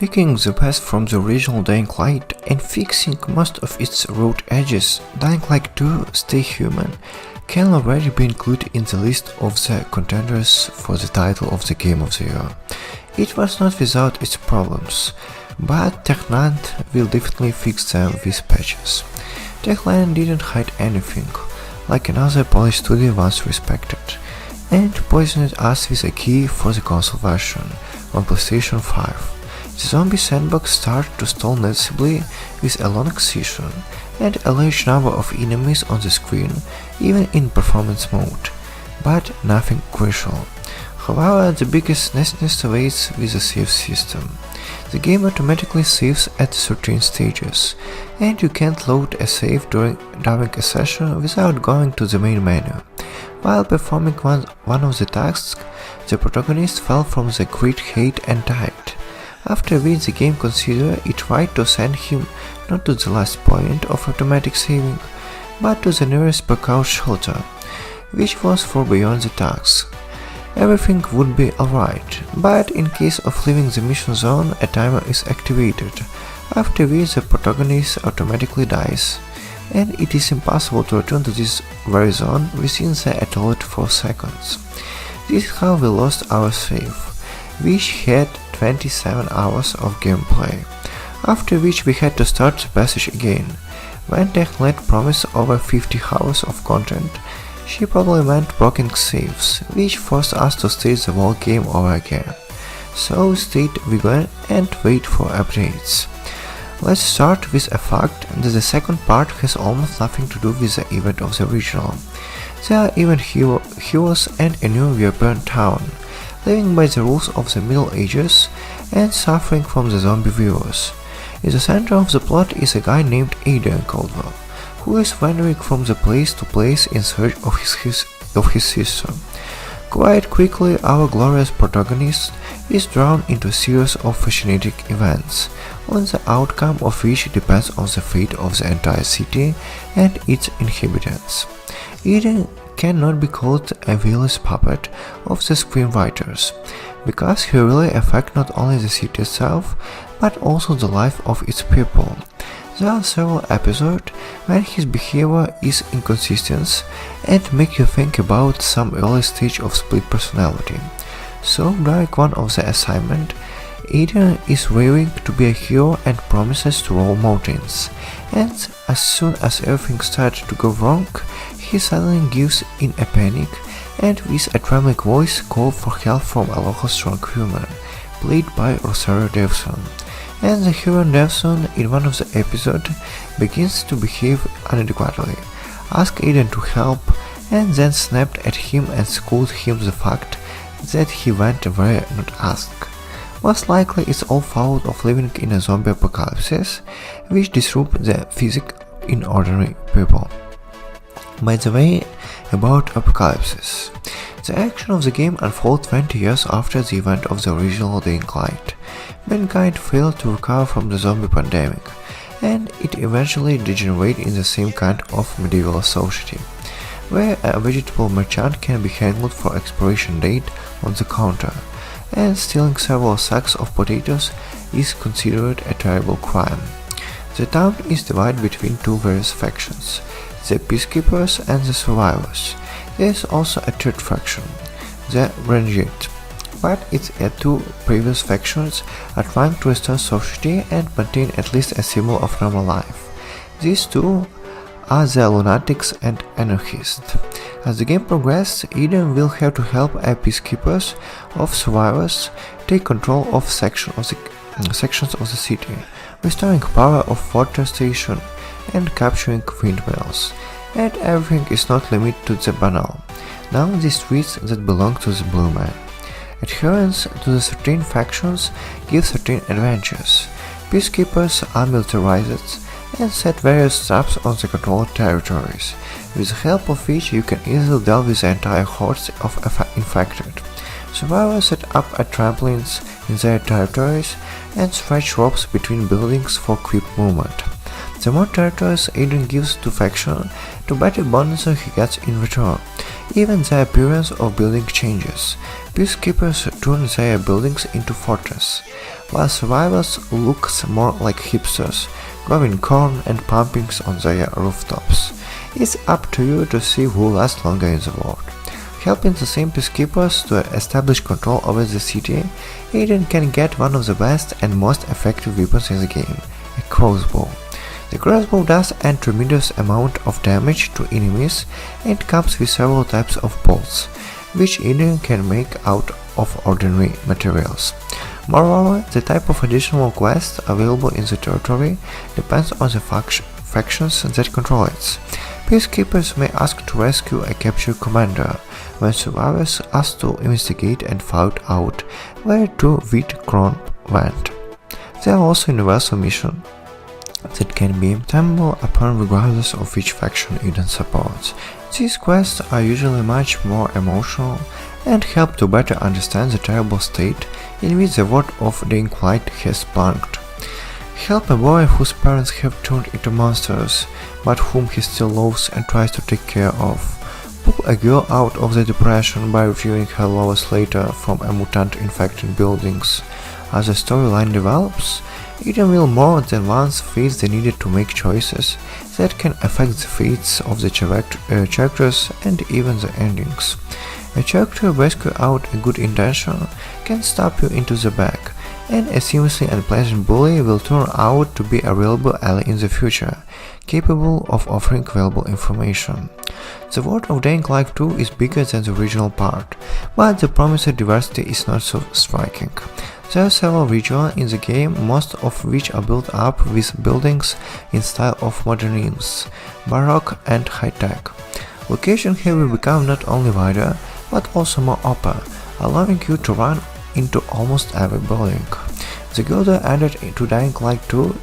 Taking the best from the original Dying Light and fixing most of its rough edges, Dying Light 2 Stay Human can already be included in the list of the contenders for the title of the Game of the Year. It was not without its problems, but Techland will definitely fix them with patches. Techland didn't hide anything, like another Polish studio once respected, and poisoned us with a key for the console version on PlayStation 5. The zombie sandbox started to stall noticeably with a long session and a large number of enemies on the screen, even in performance mode, but nothing crucial. However, the biggest nastiness awaits with the save system. The game automatically saves at certain stages, and you can't load a save during a session without going to the main menu. While performing one of the tasks, the protagonist fell from the great height and died. After which the game considered it right to send him not to the last point of automatic saving, but to the nearest breakout shelter, which was far beyond the task. Everything would be alright, but in case of leaving the mission zone, a timer is activated, after which the protagonist automatically dies, and it is impossible to return to this very zone within the allotted 4 seconds. This is how we lost our save, which had 27 hours of gameplay, after which we had to start the passage again. When Techland promised over 50 hours of content, she probably meant broken saves, which forced us to stage the whole game over again. So stay vegan and wait for updates. Let's start with a fact that the second part has almost nothing to do with the event of the original. There are even heroes and a new European town, living by the rules of the Middle Ages and suffering from the zombie virus. In the center of the plot is a guy named Adrian Caldwell, who is wandering from the place to place in search of his sister. Quite quickly, our glorious protagonist is drawn into a series of fascinating events, on the outcome of which depends on the fate of the entire city and its inhabitants. Eden cannot be called a villainous puppet of the screenwriters, because he really affects not only the city itself, but also the life of its people. There are several episodes when his behavior is inconsistent and make you think about some early stage of split personality. So during one of the assignments, Aiden is raring to be a hero and promises to roll mountains, and as soon as everything starts to go wrong, he suddenly gives in a panic and with a trembling voice calls for help from a local strong human, played by Rosario Dawson. And the hero Dawson in one of the episodes begins to behave inadequately, asks Aiden to help, and then snapped at him and scolded him the fact that he went where not asked. Most likely it's all fault of living in a zombie apocalypse, which disrupt the physics in ordinary people. By the way, about apocalypses. The action of the game unfolds 20 years after the event of the original Dying Light. Mankind failed to recover from the zombie pandemic, and it eventually degenerated in the same kind of medieval society, where a vegetable merchant can be handled for expiration date on the counter, and stealing several sacks of potatoes is considered a terrible crime. The town is divided between two various factions, the peacekeepers and the survivors. There is also a third faction, the Rangers, but its two previous factions are trying to restore society and maintain at least a symbol of normal life. These two are the lunatics and anarchists. As the game progresses, Eden will have to help a peacekeepers of survivors take control of sections of the city, restoring power of water station and capturing windmills. And everything is not limited to the banal. Now the streets that belong to the Blue Man. Adherence to the certain factions give certain advantages. Peacekeepers are militarized and set various traps on the controlled territories, with the help of which you can easily deal with the entire hordes of infected. Survivors set up trampolines in their territories and stretch ropes between buildings for quick movement. The more territories Aiden gives to faction, the better bonuses he gets in return. Even the appearance of building changes. Peacekeepers turn their buildings into fortresses, while survivors look more like hipsters, growing corn and pumping on their rooftops. It's up to you to see who lasts longer in the world. Helping the same peacekeepers to establish control over the city, Aiden can get one of the best and most effective weapons in the game, a crossbow. The crossbow does a tremendous amount of damage to enemies and comes with several types of bolts, which Aiden can make out of ordinary materials. Moreover, the type of additional quests available in the territory depends on the factions that control it. Peacekeepers may ask to rescue a captured commander, when survivors ask to investigate and find out where two Wheat-Cron went. There are also universal missions that can be timeable upon regardless of which faction Eden supports. These quests are usually much more emotional and help to better understand the terrible state in which the world of Dying Light has plunged. Help a boy whose parents have turned into monsters, but whom he still loves and tries to take care of. Pull a girl out of the depression by reviewing her lowest later from a mutant-infected buildings. As the storyline develops, Eden will more than once face the need to make choices that can affect the fates of the characters and even the endings. A character rescue out a good intention can stab you into the back, and a seemingly unpleasant bully will turn out to be a reliable ally in the future, capable of offering valuable information. The world of Dying Light 2 is bigger than the original part, but the promised diversity is not so striking. There are several regions in the game, most of which are built up with buildings in style of modernism, baroque and high-tech. Locations have become not only wider, but also more open, allowing you to run into almost every building. The gilder added to Dying Light 2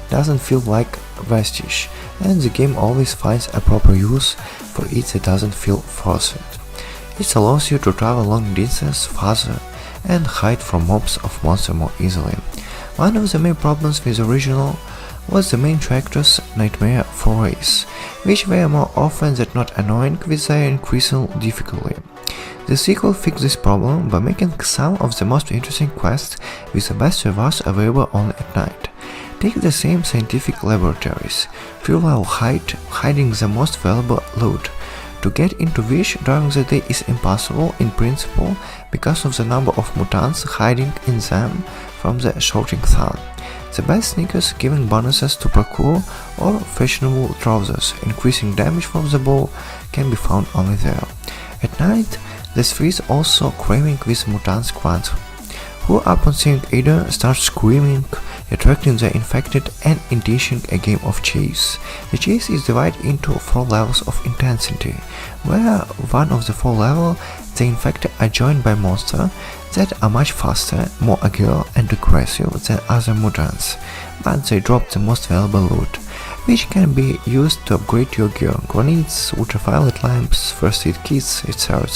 doesn't feel like vestige, and the game always finds a proper use for it that doesn't feel forced. It allows you to travel long distances faster and hide from mobs of monsters more easily. One of the main problems with the original was the main character's nightmare forays, which were more often than not annoying with their increasing difficulty. The sequel fixed this problem by making some of the most interesting quests with the best servers available only at night. Take the same scientific laboratories, fuel hiding the most valuable loot, to get into which during the day is impossible in principle because of the number of mutants hiding in them from the shooting sun. The best sneakers giving bonuses to parkour or fashionable trousers increasing damage from the bow can be found only there. At night, the streets also craving with mutant squads, who upon seeing Ada start screaming, attracting the infected and initiating a game of chase. The chase is divided into 4 levels of intensity, where one of the 4 levels, the infected are joined by monsters that are much faster, more agile and aggressive than other mutants, but they drop the most valuable loot, which can be used to upgrade your gear, grenades, ultraviolet lamps, first aid kits, etc.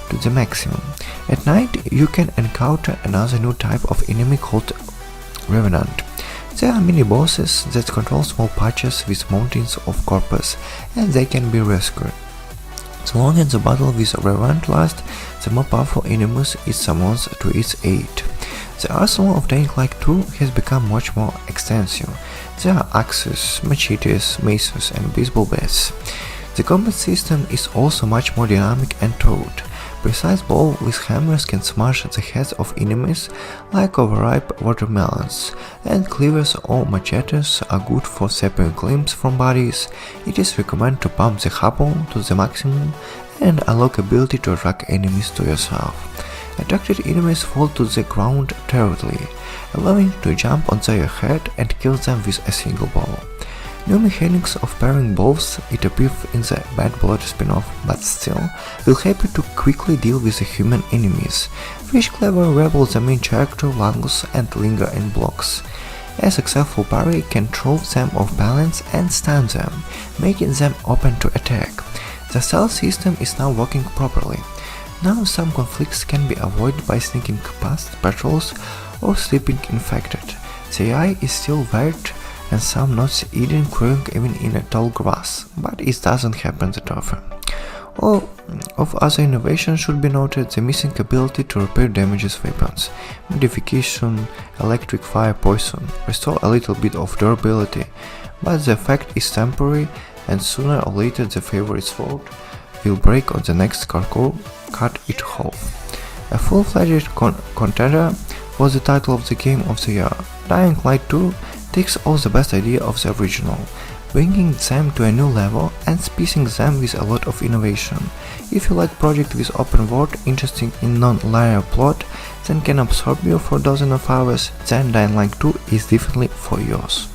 to the maximum. At night, you can encounter another new type of enemy called Revenant. There are mini bosses that control small patches with mountains of corpses, and they can be rescued. The longer the battle with Revenant lasts, the more powerful enemies it summons to its aid. The arsenal of Dying Light 2 has become much more extensive. There are axes, machetes, maces, and baseball bats. The combat system is also much more dynamic and taut. Precise blows with hammers can smash the heads of enemies like overripe watermelons, and cleavers or machetes are good for separating limbs from bodies. It is recommended to pump the hammer to the maximum and unlock ability to attract enemies to yourself. Attracted enemies fall to the ground terribly, allowing you to jump on their head and kill them with a single blow. New mechanics of pairing bows it appears in the Bad Blood spin-off, but still will help you to quickly deal with the human enemies, which cleverly rebel the main character Langus and linger in blocks. A successful parry can throw them off balance and stun them, making them open to attack. The stealth system is now working properly. Now some conflicts can be avoided by sneaking past patrols or sleeping infected. The AI is still weird and some not eating growing even in a tall grass, but it doesn't happen that often. All of other innovations should be noted: the missing ability to repair damages weapons, modification, electric fire, poison, restore a little bit of durability, but the effect is temporary and sooner or later the favorite sword will break on the next cargo, cut it half. A full-fledged contender was the title of the game of the year. Dying Light 2 takes all the best ideas of the original, bringing them to a new level and spicing them with a lot of innovation. If you like project with open world, interesting in non-linear plot, then can absorb you for dozens of hours, then Dying Light 2 is definitely for yours.